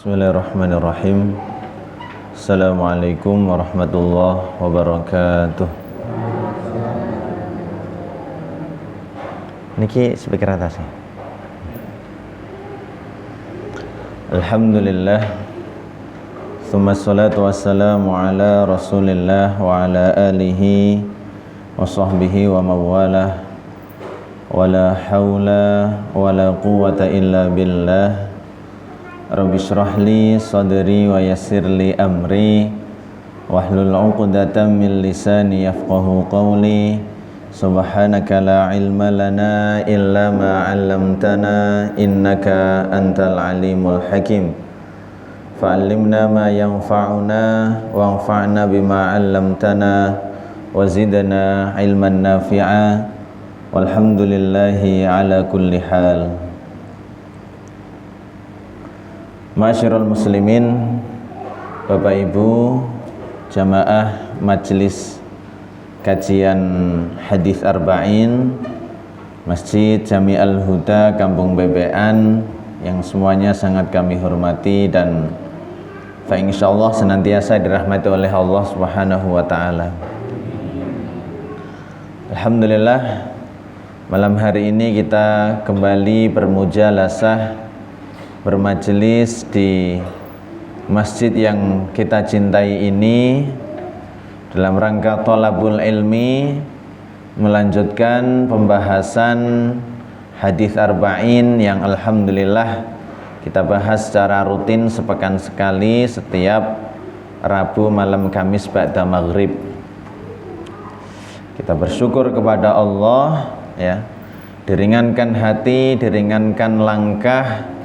Bismillahirrahmanirrahim. Assalamualaikum warahmatullahi wabarakatuh. Niki speaker atas. Alhamdulillah. Tsumma salatu wassalamu ala Rasulillah wa ala alihi wa sahbihi wa mawalah. Wala haula wala quwwata illa billah. Rabbi shrah li sadri wa yassir li amri wahlul 'uqdatam min lisani yafqahu qawli. Subhanaka la ilma lana illa ma 'allamtana innaka antal alimul hakim. Fa'allimna ma yanfa'una wanfa'na bima 'allamtana wa zidna ilman nafi'a. Walhamdulillahi ala kulli hal. Ma'asyiral muslimin, Bapak Ibu, jamaah majelis kajian hadis arba'in Masjid Jami Al-Huda Kampung Bebean yang semuanya sangat kami hormati dan insyaallah senantiasa dirahmati oleh Allah Subhanahu wa taala. Alhamdulillah, malam hari ini kita kembali bermujalasah, bermajelis di masjid yang kita cintai ini dalam rangka thalabul ilmi, melanjutkan pembahasan hadis arba'in yang alhamdulillah kita bahas secara rutin sepekan sekali setiap Rabu malam Kamis ba'da maghrib. Kita bersyukur kepada Allah, ya, diringankan hati, diringankan langkah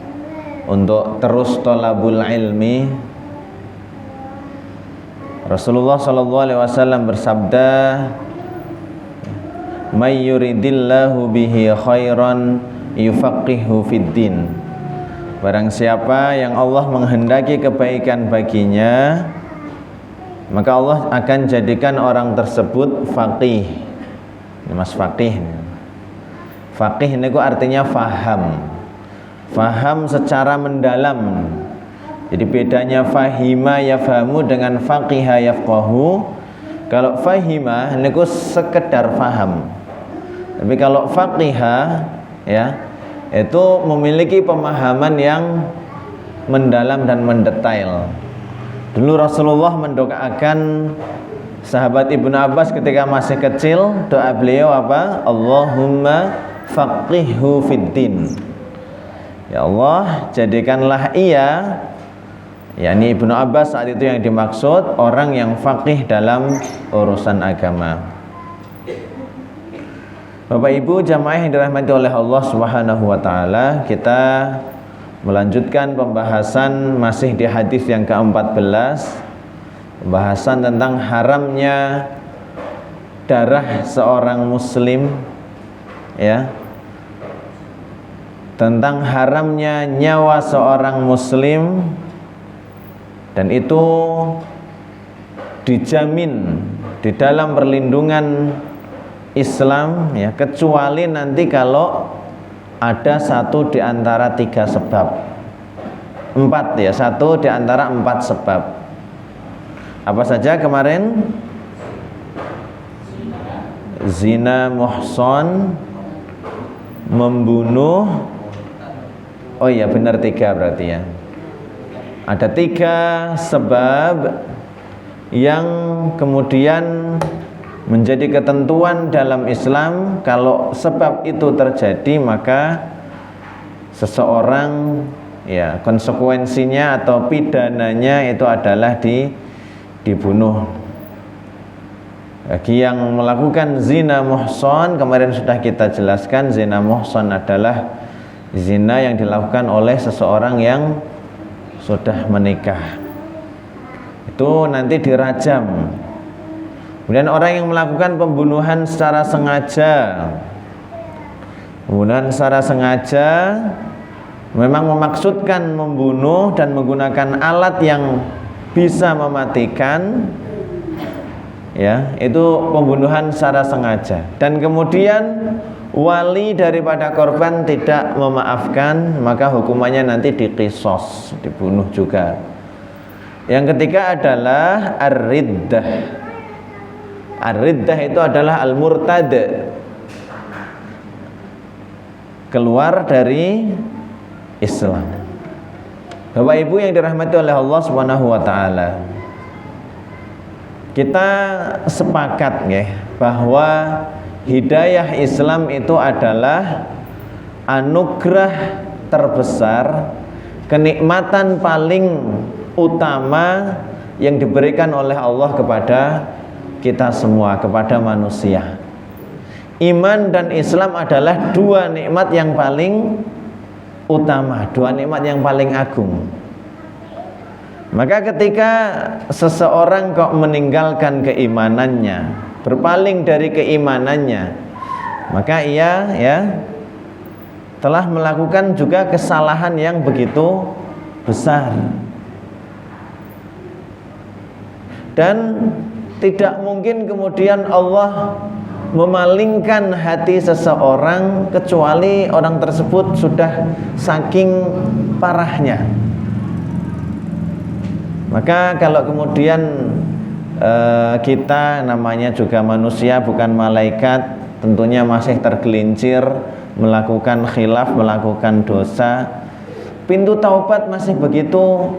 untuk terus thalabul ilmi. Rasulullah sallallahu alaihi wasallam bersabda, "May yuridillahu bihi khairan yufaqihu fiddin." Barang siapa yang Allah menghendaki kebaikan baginya, maka Allah akan jadikan orang tersebut faqih. Ini Mas faqih. Faqih ini artinya faham. Faham secara mendalam. Jadi bedanya fahima yafhamu dengan faqiha yafqahu. Kalau fahima niku sekedar faham. Tapi kalau faqiha, ya, itu memiliki pemahaman yang mendalam dan mendetail. Dulu Rasulullah mendoakan sahabat Ibnu Abbas ketika masih kecil, doa beliau apa? Allahumma faqihhu fiddin. Ya Allah, jadikanlah ia, yakni Ibnu Abbas saat itu yang dimaksud, orang yang faqih dalam urusan agama. Bapak Ibu jamaah yang dirahmati oleh Allah Subhanahu wa taala, kita melanjutkan pembahasan masih di hadis yang ke-14, pembahasan tentang haramnya darah seorang muslim, ya, tentang haramnya nyawa seorang muslim, dan itu dijamin di dalam perlindungan Islam, ya, kecuali nanti kalau ada satu di antara tiga sebab, empat, ya, satu di antara empat sebab. Apa saja kemarin? Zina muhson, membunuh. Oh iya, benar, tiga berarti, ya. Ada tiga sebab yang kemudian menjadi ketentuan dalam Islam. Kalau sebab itu terjadi, maka seseorang, ya, konsekuensinya atau pidananya itu adalah dibunuh. Bagi yang melakukan zina muhson, kemarin sudah kita jelaskan, zina muhson adalah zina yang dilakukan oleh seseorang yang sudah menikah. Itu nanti dirajam. Kemudian orang yang melakukan pembunuhan secara sengaja, pembunuhan secara sengaja memang memaksudkan membunuh dan menggunakan alat yang bisa mematikan, ya, itu pembunuhan secara sengaja. Dan kemudian wali daripada korban tidak memaafkan, maka hukumannya nanti diqisas, dibunuh juga. Yang ketiga adalah ar-riddah. Ar-riddah itu adalah al-murtad, keluar dari Islam. Bapak Ibu yang dirahmati oleh Allah Subhanahu wa taala, kita sepakat ya bahwa hidayah Islam itu adalah anugerah terbesar, kenikmatan paling utama yang diberikan oleh Allah kepada kita semua, kepada manusia. Iman dan Islam adalah dua nikmat yang paling utama, dua nikmat yang paling agung. Maka ketika seseorang kok meninggalkan keimanannya, berpaling dari keimanannya, maka ia telah melakukan juga kesalahan yang begitu besar. Dan tidak mungkin kemudian Allah memalingkan hati seseorang kecuali orang tersebut sudah saking parahnya. Maka kalau kemudian kita namanya juga manusia bukan malaikat, tentunya masih tergelincir melakukan khilaf, melakukan dosa, pintu taubat masih begitu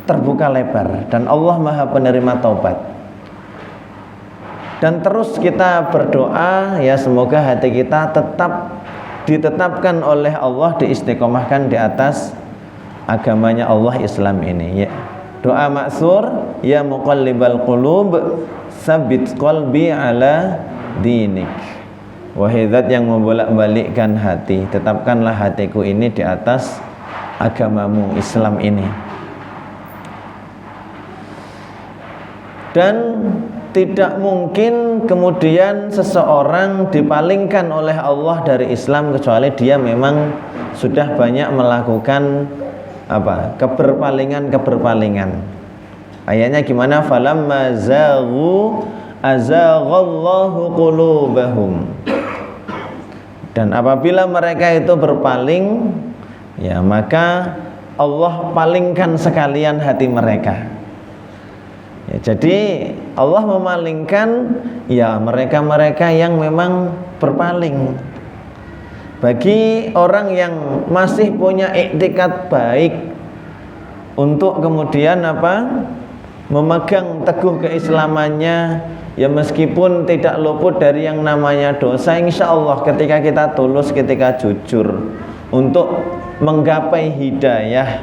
terbuka lebar dan Allah Maha penerima taubat. Dan terus kita berdoa ya semoga hati kita tetap ditetapkan oleh Allah, diistiqomahkan di atas agamanya Allah Islam ini ya. Doa maksur, ya muqallibal qulub tsabbit qalbi ala dinik. Wahai zat yang membolak-balikkan hati, tetapkanlah hatiku ini di atas agamamu Islam ini. Dan tidak mungkin kemudian seseorang dipalingkan oleh Allah dari Islam kecuali dia memang sudah banyak melakukan keberpalingan. Ayatnya gimana? Falamma zaghu azaghallahu qulubahum. Dan apabila mereka itu berpaling, ya maka Allah palingkan sekalian hati mereka. Ya, jadi Allah memalingkan ya mereka-mereka yang memang berpaling. Bagi orang yang masih punya iktikad baik untuk kemudian memegang teguh keislamannya, ya meskipun tidak luput dari yang namanya dosa, insya Allah ketika kita tulus, ketika jujur untuk menggapai hidayah,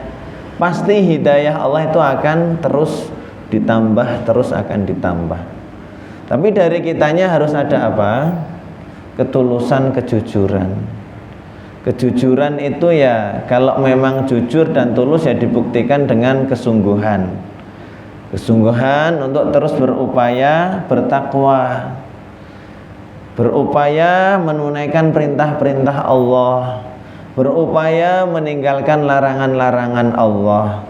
pasti hidayah Allah itu akan terus ditambah, terus akan ditambah. Tapi dari kitanya harus ada ketulusan, kejujuran. Kejujuran itu ya kalau memang jujur dan tulus ya dibuktikan dengan kesungguhan. Kesungguhan untuk terus berupaya bertakwa, berupaya menunaikan perintah-perintah Allah, berupaya meninggalkan larangan-larangan Allah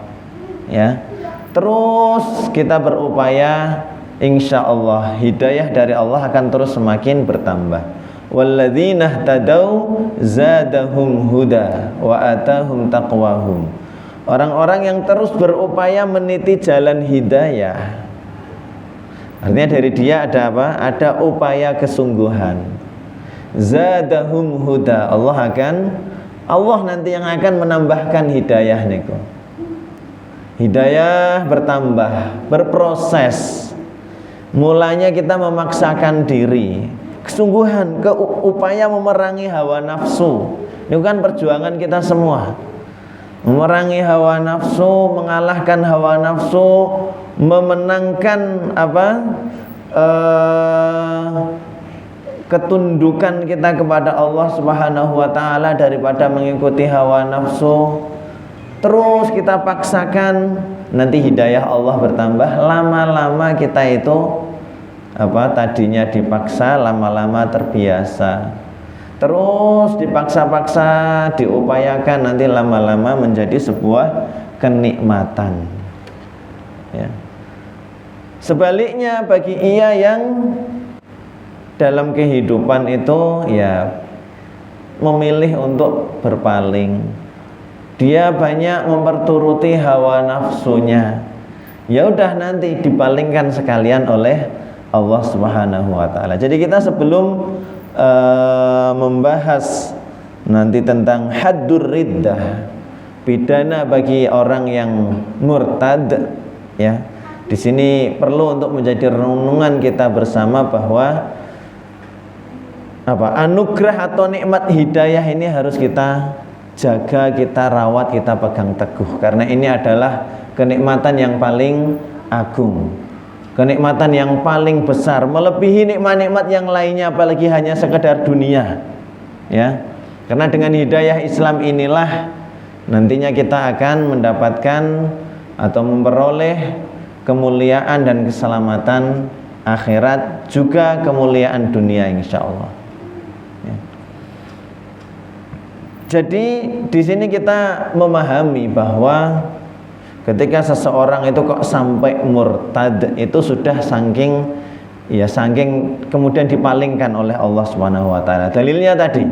ya. Terus kita berupaya, insya Allah hidayah dari Allah akan terus semakin bertambah. Walladzina ihtadaw zadahum huda wa atahum taqwahum. Orang-orang yang terus berupaya meniti jalan hidayah, artinya dari dia ada ada upaya kesungguhan. Zadahum huda, Allah nanti yang akan menambahkan hidayah niku. Hidayah bertambah, berproses. Mulanya kita memaksakan diri, kesungguhan, upaya memerangi hawa nafsu. Ini kan perjuangan kita semua. Memerangi hawa nafsu, mengalahkan hawa nafsu, memenangkan ketundukan kita kepada Allah Subhanahu wa taala daripada mengikuti hawa nafsu. Terus kita paksakan, nanti hidayah Allah bertambah. Lama-lama kita itu tadinya dipaksa, lama-lama terbiasa. Terus dipaksa-paksa, diupayakan, nanti lama-lama menjadi sebuah kenikmatan ya. Sebaliknya bagi ia yang dalam kehidupan itu ya memilih untuk berpaling. Dia banyak memperturuti hawa nafsunya. Ya udah nanti dipalingkan sekalian oleh Allah Subhanahu wa taala. Jadi kita sebelum membahas nanti tentang haddur riddah, pidana bagi orang yang murtad, ya. Di sini perlu untuk menjadi renungan kita bersama bahwa anugerah atau nikmat hidayah ini harus kita jaga, kita rawat, kita pegang teguh, karena ini adalah kenikmatan yang paling agung, kenikmatan yang paling besar, melebihi nikmat-nikmat yang lainnya, apalagi hanya sekedar dunia, ya. Karena dengan hidayah Islam inilah nantinya kita akan mendapatkan atau memperoleh kemuliaan dan keselamatan akhirat, juga kemuliaan dunia insyaallah. Ya. Jadi di sini kita memahami bahwa ketika seseorang itu kok sampai murtad, itu sudah saking kemudian dipalingkan oleh Allah Subhanahu wa taala. Dalilnya tadi,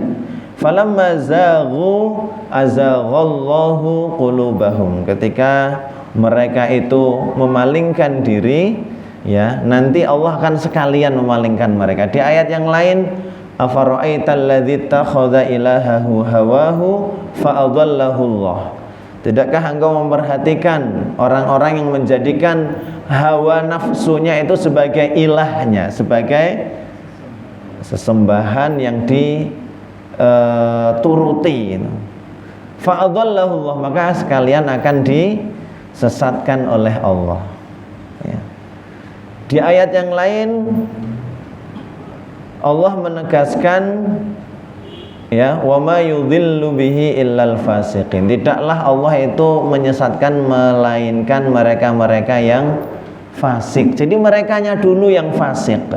falamma zaghu azaghallahu qulubahum. Ketika mereka itu memalingkan diri, ya, nanti Allah akan sekalian memalingkan mereka. Di ayat yang lain, afara'aital ladzi takhadha ilahahu hawahu fa'adallahu Allah. Tidakkah engkau memperhatikan orang-orang yang menjadikan hawa nafsunya itu sebagai ilahnya, sebagai sesembahan yang dituruti. Fa'adallahu Allah, maka sekalian akan disesatkan oleh Allah. Ya. Di ayat yang lain Allah menegaskan, ya, wa ma yudhillu bihi illal fasiqin. Tidaklah Allah itu menyesatkan melainkan mereka-mereka yang fasik. Jadi merekanya dulu yang fasik.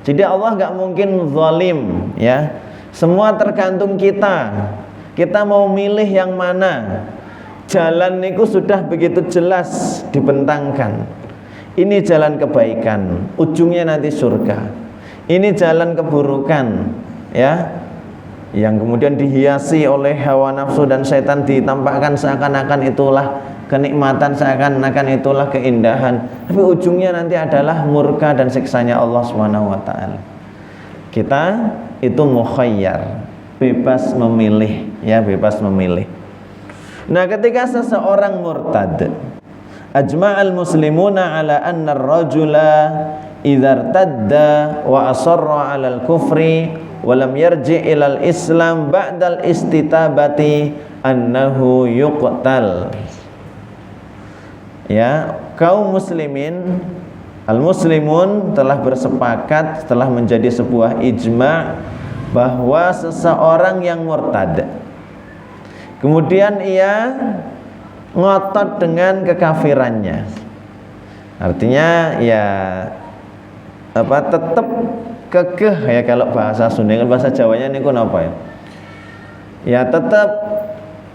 Jadi Allah nggak mungkin zalim, ya. Semua tergantung kita. Kita mau milih yang mana. Jalan itu sudah begitu jelas dibentangkan. Ini jalan kebaikan, ujungnya nanti surga. Ini jalan keburukan, ya, yang kemudian dihiasi oleh hawa nafsu dan setan, ditampakkan seakan-akan itulah kenikmatan, seakan-akan itulah keindahan, tapi ujungnya nanti adalah murka dan siksanya Allah Subhanahu wa taala. Kita itu mukhayyar, bebas memilih, ya, bebas memilih. Nah, ketika seseorang murtad, ajma'al muslimuna ala anna ar-rajula idza irtadda wa asarra 'alal kufri wa lam yarji' ilal islam ba'dal istitabati annahu yuqtal. Ya, kaum muslimin, al-muslimun telah bersepakat, telah menjadi sebuah ijma' bahwa seseorang yang murtad kemudian ia ngotot dengan kekafirannya, artinya ya tetap kekeh, ya, kalau bahasa Sunda, bahasa Jawanya ini apa ya? Ya tetap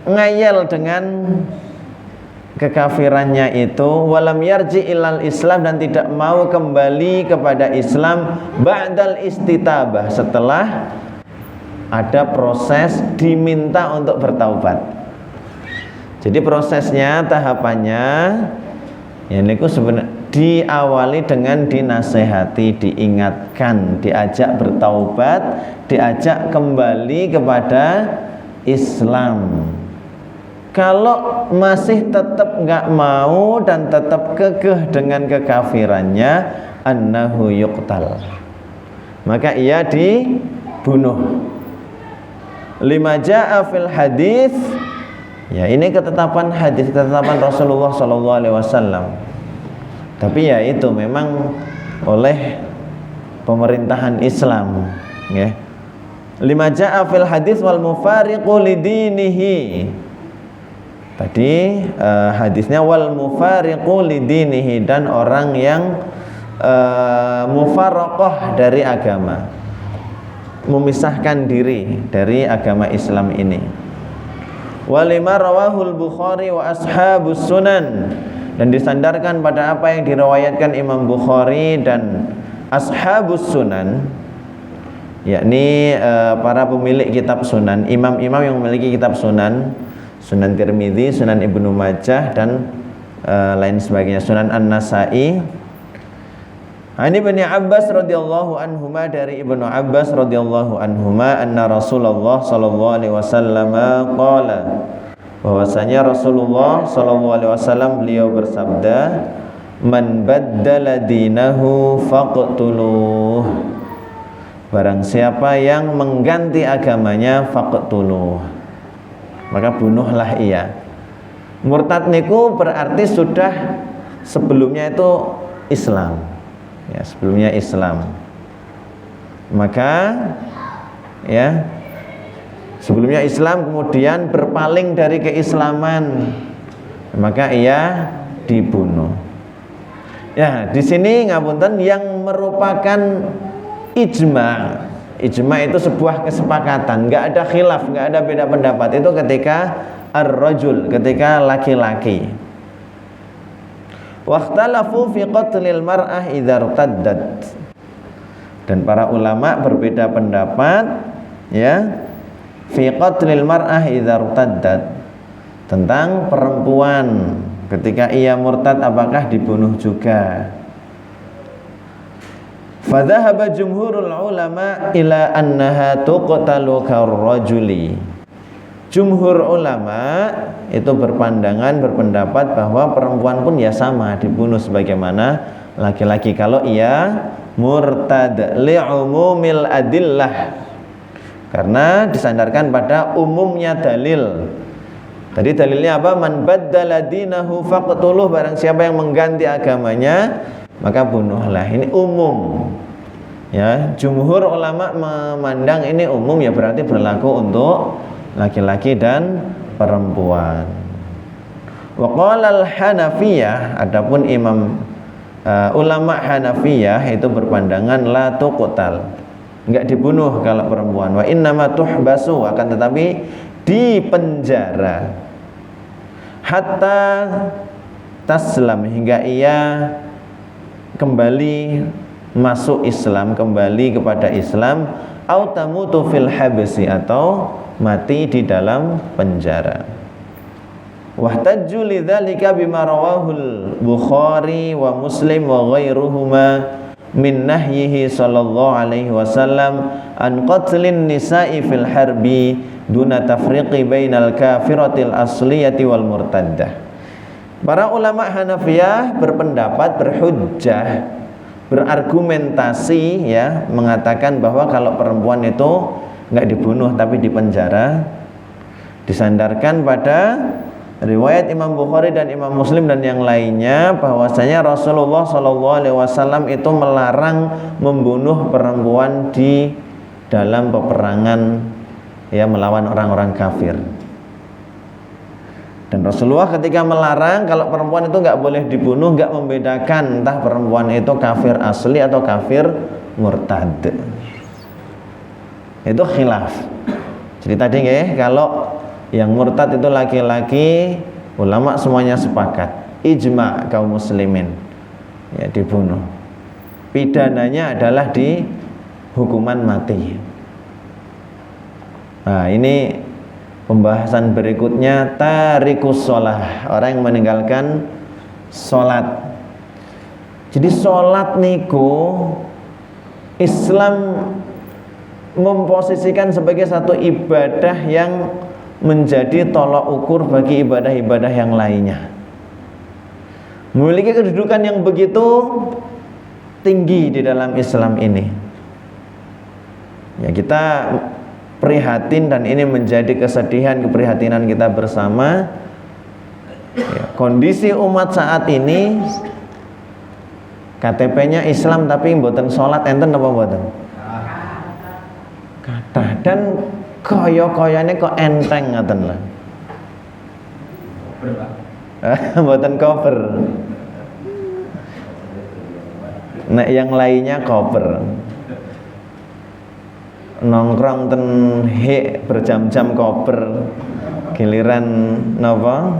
ngayal dengan kekafirannya itu, walam yarji ilal Islam, dan tidak mau kembali kepada Islam ba'dal istitabah, setelah ada proses diminta untuk bertaubat. Jadi prosesnya, tahapannya, ya niku sebenarnya diawali dengan dinasehati, diingatkan, diajak bertaubat, diajak kembali kepada Islam. Kalau masih tetap nggak mau dan tetap kekeh dengan kekafirannya, annahu yuqtal, maka ia dibunuh. Lima ja'a fil hadis, ya, ini ketetapan hadis, ketetapan Rasulullah SAW. Tapi ya itu memang oleh pemerintahan Islam, ya. Lima ja'a fil hadis wal mufariqu lidinihi. Tadi hadisnya wal mufariqu lidinihi, dan orang yang mufaraqah dari agama, memisahkan diri dari agama Islam ini. Walima rawahul Bukhari wa ashabus sunan, dan disandarkan pada apa yang diriwayatkan Imam Bukhari dan ashabus sunan, yakni para pemilik kitab sunan, imam-imam yang memiliki kitab sunan, Sunan Tirmidzi, Sunan Ibnu Majah dan lain sebagainya, Sunan An-Nasa'i. Ani Ibnu Abbas radhiyallahu anhuma, dari Ibnu Abbas radhiyallahu anhuma, anna Rasulullah sallallahu alaihi wasallam qala, bahwasanya Rasulullah sallallahu alaihi wasallam beliau bersabda, man baddala dinahu faqtuluh, barang siapa yang mengganti agamanya faqtuluh, maka bunuhlah ia. Murtad niku berarti sudah sebelumnya itu Islam, ya, sebelumnya Islam, maka ya sebelumnya Islam kemudian berpaling dari keislaman, maka ia dibunuh. Ya, di sini ngapunten yang merupakan ijma. Ijma itu sebuah kesepakatan, nggak ada khilaf, nggak ada beda pendapat. Itu ketika ar-rajul, ketika laki-laki. Wakhtalafu fi qatlil mar'ah idza irtaddat. Dan para ulama berbeda pendapat, ya, fi qatlil mar'ah idza irtaddat, tentang perempuan ketika ia murtad apakah dibunuh juga. Fadhahaba jumhurul ulama ila annaha tuqtalu karrajuli. Jumhur ulama itu berpendapat bahwa perempuan pun ya sama dibunuh sebagaimana laki-laki kalau ia murtad, li'umumil adillah, karena disandarkan pada umumnya dalil. Tadi dalilnya apa? Man baddala dinahu faqtuluh, barang siapa yang mengganti agamanya maka bunuhlah. Ini umum. Ya, jumhur ulama memandang ini umum, ya berarti berlaku untuk laki-laki dan perempuan. Wa qala al-Hanafiyah, adapun ulama Hanafiyah itu berpandangan la tuqtal, enggak dibunuh kalau perempuan. Wa innama tuhbasu, akan tetapi dipenjara hatta taslam, hingga ia kembali masuk Islam, kembali kepada Islam, au tamutu fil habsi, atau mati di dalam penjara. Wahtajju lidzalika bima rawahul Bukhari wa Muslim wa ghairuhuma min nahyihi sallallahu alaihi wasallam an qatlin nisa'i fil harbi duna tafriqi bainal kafiratil asliyati wal murtaddah. Para ulama Hanafiyah berpendapat, berhujjah, berargumentasi, ya, mengatakan bahwa kalau perempuan itu enggak dibunuh tapi dipenjara, disandarkan pada riwayat Imam Bukhari dan Imam Muslim dan yang lainnya bahwasanya Rasulullah SAW itu melarang membunuh perempuan di dalam peperangan, ya, melawan orang-orang kafir. Dan Rasulullah ketika melarang kalau perempuan itu nggak boleh dibunuh, nggak membedakan entah perempuan itu kafir asli atau kafir murtad. Itu khilaf. Jadi tadi ya, kalau yang murtad itu laki-laki, ulama semuanya sepakat, ijma kaum muslimin, ya, dibunuh. Pidananya adalah di hukuman mati. Nah, ini pembahasan berikutnya, tarikus sholah, orang yang meninggalkan sholat. Jadi sholat niku Islam memposisikan sebagai satu ibadah yang menjadi tolak ukur bagi ibadah-ibadah yang lainnya. Memiliki kedudukan yang begitu tinggi di dalam Islam ini. Ya, kita prihatin dan ini menjadi kesedihan, keprihatinan kita bersama. Ya, kondisi umat saat ini KTP-nya Islam tapi mboten sholat, enten apa mboten? Kathah, dan kaya-kayane kok enteng ngaten lah. Mboten koper. Nek yang lainnya koper. Nongkrong ten berjam-jam koper, giliran napa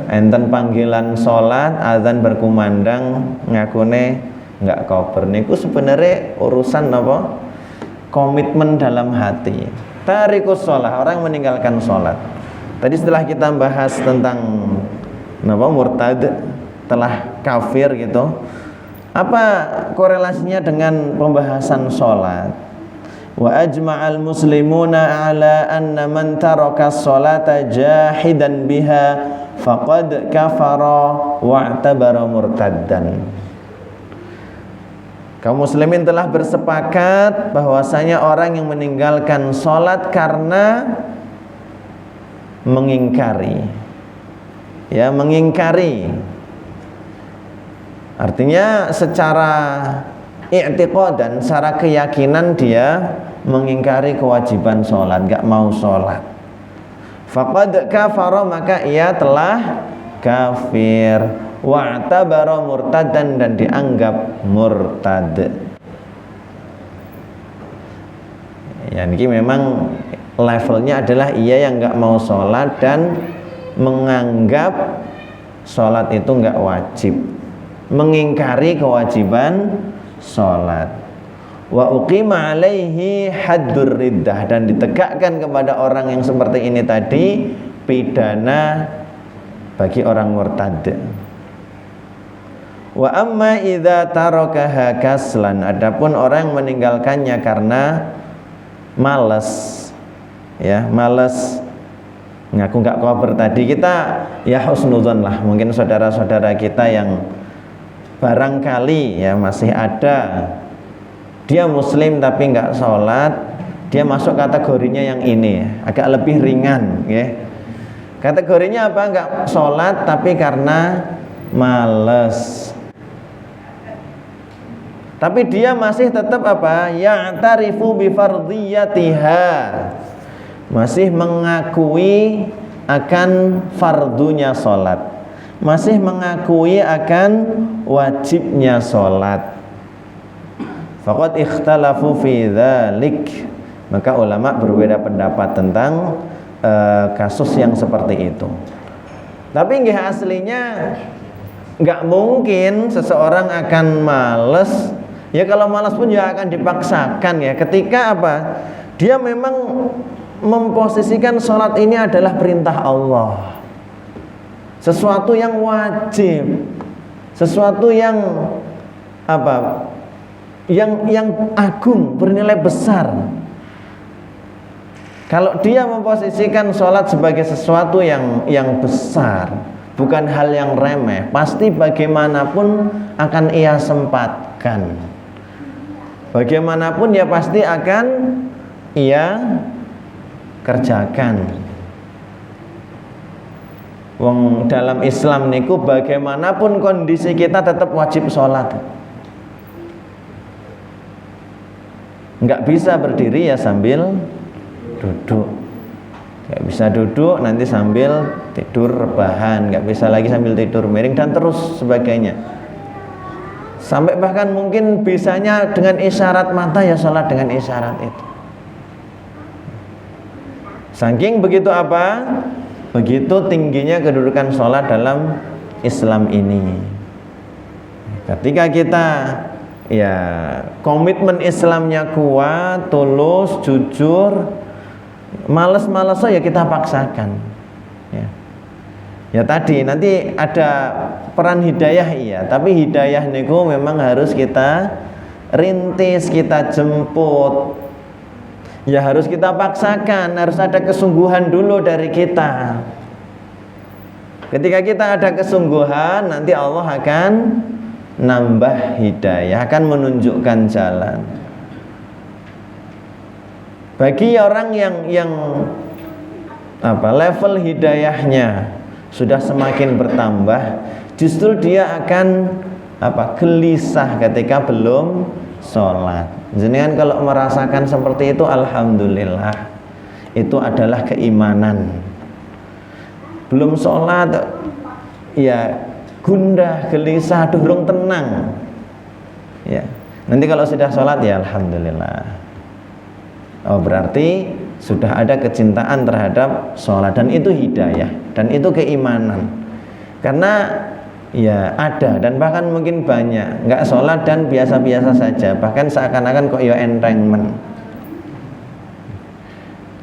enten panggilan sholat, azan berkumandang ngakune enggak kober niku sebenarnya urusan apa? Komitmen dalam hati. Tarikus sholat, orang meninggalkan sholat. Tadi setelah kita bahas tentang apa murtad, telah kafir gitu, apa korelasinya dengan pembahasan sholat? Wa ajma'al muslimuna ala anna man taraka sholata jahidan biha faqad kafara wa'tabara murtaddan. Kaum muslimin telah bersepakat bahwasanya orang yang meninggalkan sholat karena mengingkari, ya mengingkari, artinya secara i'tiqad dan secara keyakinan dia mengingkari kewajiban sholat, gak mau sholat. Faqad kafara, maka ia telah kafir. Wa'tabara murtadan, dan dianggap murtad. Ya, ini memang levelnya adalah ia yang gak mau sholat dan menganggap sholat itu gak wajib, mengingkari kewajiban sholat. Wa uqima alaihi haddur riddah, dan ditegakkan kepada orang yang seperti ini tadi pidana bagi orang murtad. Wa amma idza tarakaha kaslan, adapun orang yang meninggalkannya karena malas, ya malas, ngaku nggak kober tadi, kita ya husnudzon lah, mungkin saudara-saudara kita yang barangkali ya masih ada dia muslim tapi nggak sholat, dia masuk kategorinya yang ini, agak lebih ringan, ya. Kategorinya apa? Nggak sholat tapi karena malas. Tapi dia masih tetap apa? Ya'tarifu bi fardhiyatiha, masih mengakui akan fardunya sholat, masih mengakui akan wajibnya sholat. Faqad ikhtalafu fi dzalik, maka ulama berbeda pendapat tentang kasus yang seperti itu. Tapi nggih aslinya nggak mungkin seseorang akan malas. Ya kalau malas pun ya akan dipaksakan, ya. Ketika apa? Dia memang memposisikan sholat ini adalah perintah Allah, sesuatu yang wajib, sesuatu yang apa? Yang agung, bernilai besar. Kalau dia memposisikan sholat sebagai sesuatu yang besar, bukan hal yang remeh, pasti bagaimanapun akan ia sempatkan. Bagaimanapun ya pasti akan ia kerjakan. Wong dalam Islam niku bagaimanapun kondisi kita tetap wajib sholat. Nggak bisa berdiri ya sambil duduk, nggak bisa duduk nanti sambil tidur rebahan, nggak bisa lagi sambil tidur miring, dan terus sebagainya. Sampai bahkan mungkin bisanya dengan isyarat mata ya sholat dengan isyarat itu. Saking begitu apa? Begitu tingginya kedudukan sholat dalam Islam ini. Ketika kita ya komitmen Islamnya kuat, tulus, jujur, males-males ya kita paksakan, ya. Ya tadi nanti ada peran hidayah, iya, tapi hidayah niku memang harus kita rintis, kita jemput, ya harus kita paksakan, harus ada kesungguhan dulu dari kita. Ketika kita ada kesungguhan, nanti Allah akan nambah hidayah, akan menunjukkan jalan. Bagi orang yang apa level hidayahnya sudah semakin bertambah, justru dia akan apa gelisah ketika belum sholat. Jenengan kalau merasakan seperti itu, alhamdulillah, itu adalah keimanan. Belum sholat ya gundah, gelisah, durung tenang, ya. Nanti kalau sudah sholat ya alhamdulillah, oh berarti sudah ada kecintaan terhadap sholat, dan itu hidayah, dan itu keimanan. Karena Ya ada, dan bahkan mungkin banyak nggak sholat dan biasa-biasa saja, bahkan seakan-akan kok ya enteng men.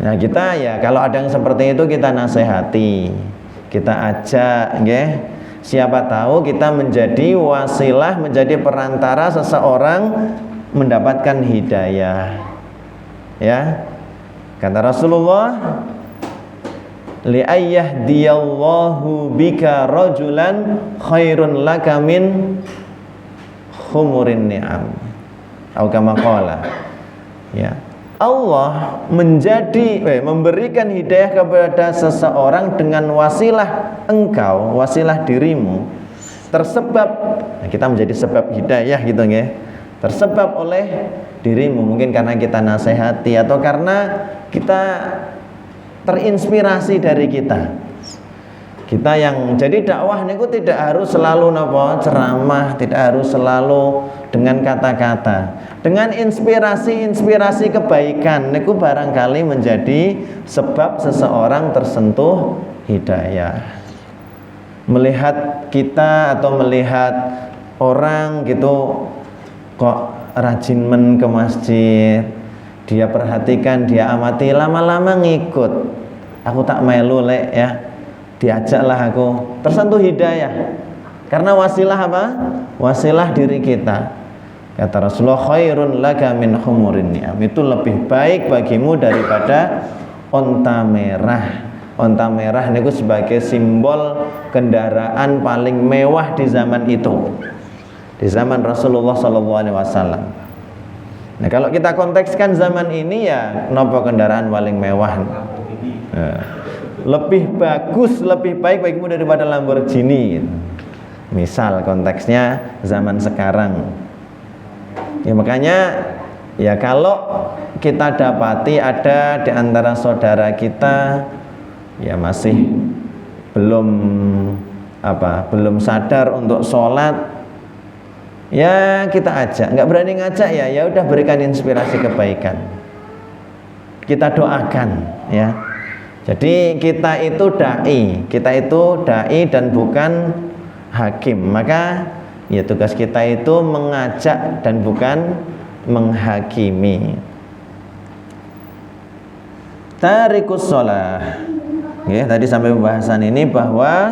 Nah kita ya kalau ada yang seperti itu kita nasihati, kita ajak, nggih. Siapa tahu kita menjadi wasilah, menjadi perantara seseorang mendapatkan hidayah. Ya, kata Rasulullah, li'ayyahdiyallahu bika rajulan khairun laka min khumurin ni'am, atau kama qala. Ya, Allah memberikan hidayah kepada seseorang dengan wasilah engkau, wasilah dirimu, tersebab, nah kita menjadi sebab hidayah gitu ya, tersebab oleh dirimu, mungkin karena kita nasihati atau karena kita terinspirasi dari kita yang jadi dakwah niku tidak harus selalu ceramah, tidak harus selalu dengan kata-kata, dengan inspirasi kebaikan niku barangkali menjadi sebab seseorang tersentuh hidayah. Melihat kita atau melihat orang gitu kok rajin ke masjid, dia perhatikan, dia amati, lama-lama ngikut, aku tak melu lek ya, diajaklah aku, tersentuh hidayah karena wasilah apa? Wasilah diri kita. Kata Rasulullah, khairun laka min humurin ni'am, itu lebih baik bagimu daripada onta merah. Onta merah niku sebagai simbol kendaraan paling mewah di zaman itu, di zaman Rasulullah SAW. Nah kalau kita kontekskan zaman ini ya, kenapa kendaraan paling mewah? Lebih bagus, lebih baik bagimu daripada Lamborghini. Misal konteksnya zaman sekarang. Ya makanya ya kalau kita dapati ada di antara saudara kita ya masih belum sadar untuk sholat, ya kita ajak. Nggak berani ngajak ya udah berikan inspirasi kebaikan, kita doakan ya. Jadi kita itu dai dan bukan hakim, maka ya tugas kita itu mengajak dan bukan menghakimi. Tarikus shalah. Ya, tadi sampai pembahasan ini bahwa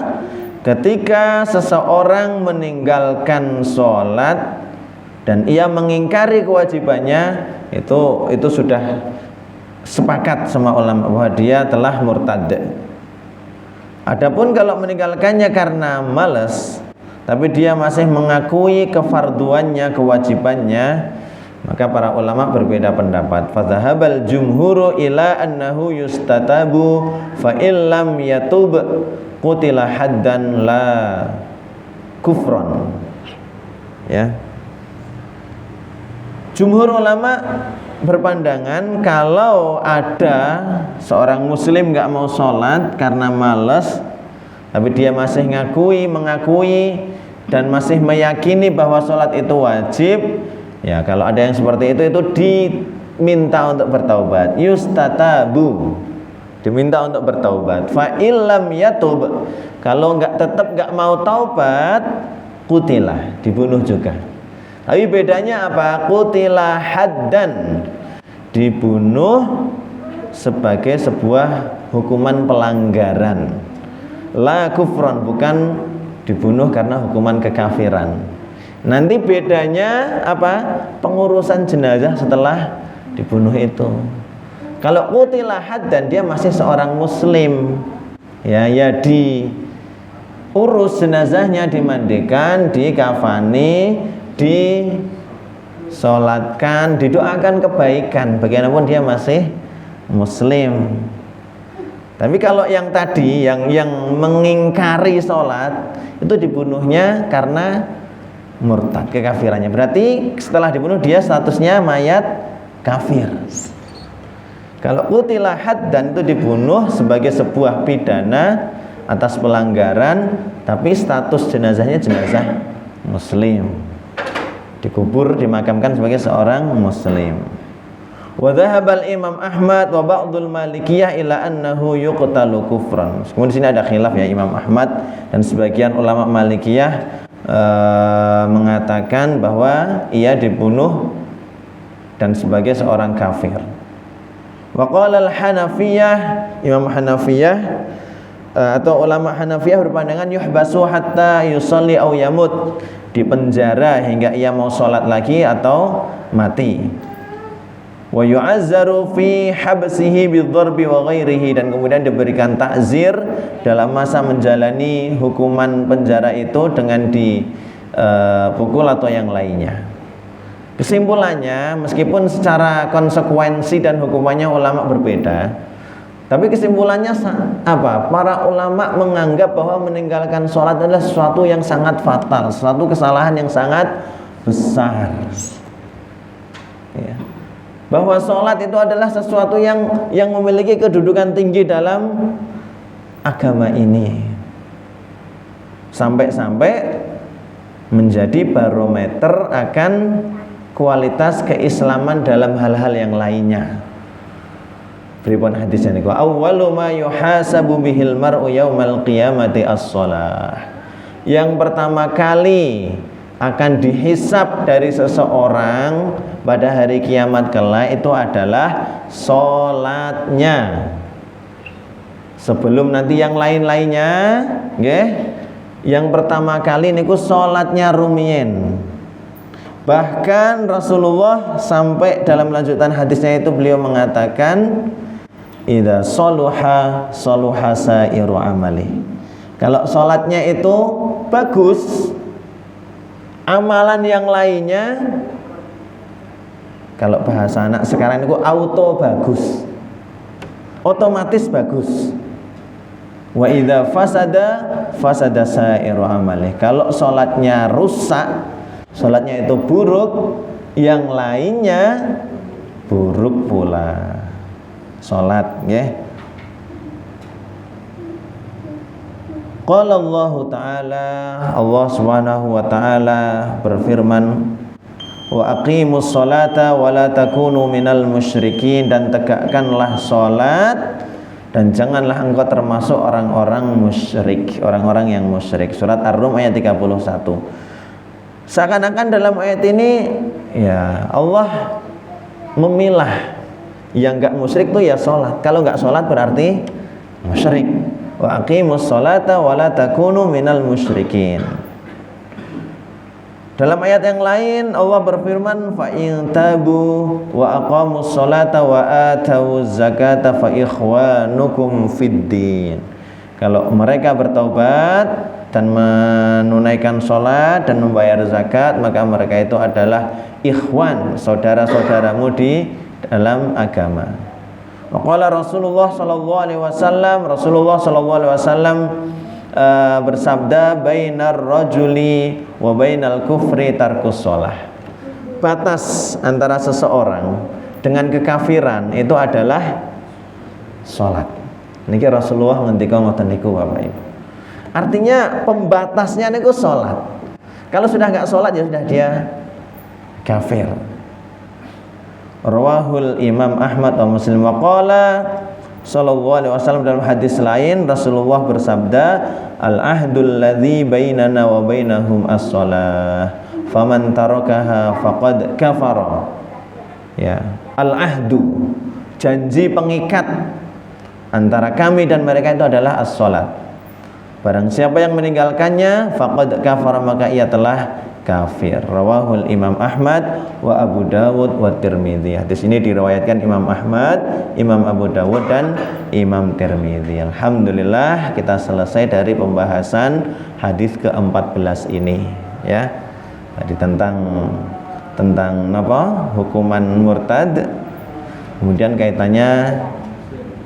ketika seseorang meninggalkan sholat dan ia mengingkari kewajibannya, itu sudah sepakat sama ulama bahwa dia telah murtad. Adapun kalau meninggalkannya karena malas, tapi dia masih mengakui kefarduannya, kewajibannya, maka para ulama berbeda pendapat. Fadhahabal jumhuru ila annahu yustatabu fa illam yatub qutila haddan la kufron. Ya. Jumhur ulama berpandangan kalau ada seorang muslim nggak mau sholat karena malas, tapi dia masih mengakui dan masih meyakini bahwa sholat itu wajib, ya kalau ada yang seperti itu diminta untuk bertaubat, yustatabu, diminta untuk bertaubat. Fa illam yatub, kalau tetap nggak mau taubat, qutilah, dibunuh juga. Tapi bedanya apa? Qutilah haddan, dibunuh sebagai sebuah hukuman pelanggaran. La kufran, bukan dibunuh karena hukuman kekafiran. Nanti bedanya apa? Pengurusan jenazah setelah dibunuh itu. Kalau qutilah haddan, dia masih seorang muslim. Ya diurus jenazahnya, dimandikan, dikafani, disolatkan, didoakan kebaikan, bagaimanapun dia masih muslim. Tapi kalau yang tadi yang mengingkari sholat, itu dibunuhnya karena murtad, kekafirannya. Berarti setelah dibunuh dia statusnya mayat kafir. Kalau qutilah haddan itu dibunuh sebagai sebuah pidana atas pelanggaran, tapi status jenazahnya jenazah muslim, dikubur, dimakamkan sebagai seorang muslim. Wa dhahabal Imam Ahmad wa ba'dul Malikiyah ila annahu yuqtalu kufran. Kemudian di sini ada khilaf ya, Imam Ahmad dan sebagian ulama Malikiyah mengatakan bahwa ia dibunuh dan sebagai seorang kafir. Wa qala al-Hanafiyah, Imam Hanafiyah atau ulama Hanafiyah berpandangan yuhbasu hatta yusalli aw yamut, dipenjara hingga ia mau sholat lagi atau mati. Wa yu'azzaru fi habsihi bidharbi wa ghairihi, dan kemudian diberikan takzir dalam masa menjalani hukuman penjara itu dengan dipukul atau yang lainnya. Kesimpulannya, meskipun secara konsekuensi dan hukumannya ulama berbeda, tapi kesimpulannya apa? Para ulama menganggap bahwa meninggalkan sholat adalah sesuatu yang sangat fatal, sesuatu kesalahan yang sangat besar. Ya. Bahwa sholat itu adalah sesuatu yang memiliki kedudukan tinggi dalam agama ini, sampai-sampai menjadi barometer akan kualitas keislaman dalam hal-hal yang lainnya. Pripun hadisnya niku, awwalu ma yuhasabu bihil mar'u yaumal qiyamati as-shalah. Yang pertama kali akan dihisab dari seseorang pada hari kiamat kelak itu adalah sholatnya. Sebelum nanti yang lain-lainnya, nggih. Yang pertama kali niku sholatnya rumiyin. Bahkan Rasulullah sampai dalam lanjutan hadisnya itu beliau mengatakan, idza shaluha shaluha sairu amali. Kalau sholatnya itu bagus, amalan yang lainnya, kalau bahasa anak sekarang itu auto bagus, otomatis bagus. Wa idza fasada fasada sairu amali. Kalau sholatnya rusak, sholatnya itu buruk, yang lainnya buruk pula. Sholat, ya. Qala Allah Ta'ala, Allah Subhanahu wa Ta'ala berfirman, wa aqimus sholata wa la takunu minal musyrikin, dan tegakkanlah sholat dan janganlah engkau termasuk orang-orang musyrik, orang-orang yang musyrik. Surat Ar-Rum ayat 31. Seakan-akan dalam ayat ini ya Allah memilah yang enggak musyrik itu ya sholat. Kalau enggak sholat berarti musyrik. Wa aqimus sholata wa la takunu minal musyrikin. Dalam ayat yang lain Allah berfirman, fa in tabu wa aqamus sholata wa atawuz zakata fa ikhwanukum fid din. Kalau mereka bertaubat dan menunaikan sholat dan membayar zakat, maka mereka itu adalah ikhwan, saudara-saudaramu di dalam agama. Waqala Rasulullah sallallahu alaihi wasallam, Rasulullah sallallahu alaihi wasallam bersabda, bainar rajuli wa bainal kufri tarkus shalah. Batas antara seseorang dengan kekafiran itu adalah salat. Niki Rasulullah ngendika ngoten niku Bapak Ibu. Artinya pembatasnya niku salat. Kalau sudah enggak salat ya sudah dia kafir. Rawahul Imam Ahmad wa Muslim. Wa qala sallallahu alaihi wasallam, dalam hadis lain Rasulullah bersabda, al-ahdul ladzi bainana wa bainahum as-shalah faman tarakaha faqad kafara. Ya, al-ahdu, janji pengikat antara kami dan mereka itu adalah as-shalat. Barang siapa yang meninggalkannya faqad kafara, maka ia telah kafir. Rawahul Imam Ahmad wa Abu Dawud wa Tirmidzi. Hadis ini diriwayatkan Imam Ahmad, Imam Abu Dawud dan Imam Tirmidzi. Alhamdulillah kita selesai dari pembahasan hadis ke-14 ini, ya. Tadi tentang apa? Hukuman murtad. Kemudian kaitannya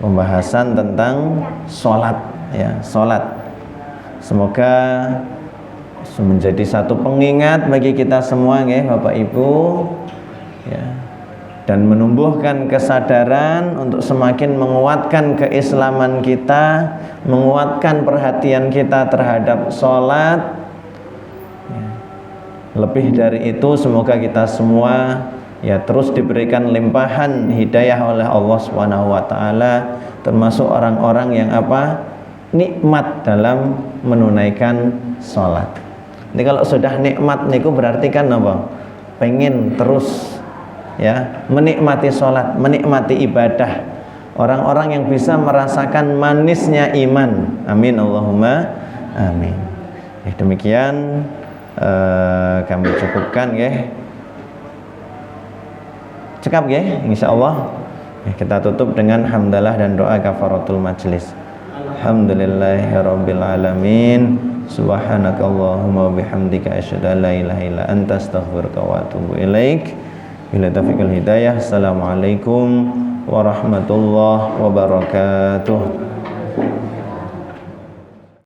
pembahasan tentang salat, ya, salat. Semoga menjadi satu pengingat bagi kita semua, ya Bapak Ibu, ya, dan menumbuhkan kesadaran untuk semakin menguatkan keislaman kita, menguatkan perhatian kita terhadap sholat, ya. Lebih dari itu, semoga kita semua ya terus diberikan limpahan hidayah oleh Allah Subhanahu wa taala, termasuk orang-orang yang apa? Nikmat dalam menunaikan sholat. Ini kalau sudah nikmat niku berarti kan apa? Pengen terus ya menikmati sholat, menikmati ibadah. Orang-orang yang bisa merasakan manisnya iman. Amin Allahumma amin. Demikian kami cukupkan ya. Cekap ya, insyaallah. Kita tutup dengan hamdalah dan doa kafaratul majlis. Alhamdulillahirabbil alamin. Subhanakallahumma bihamdika asyhadu an la ilaha illa anta astaghfiruka wa atubu ilaik. Bila taufiqul hidayah. Assalamualaikum warahmatullahi wabarakatuh.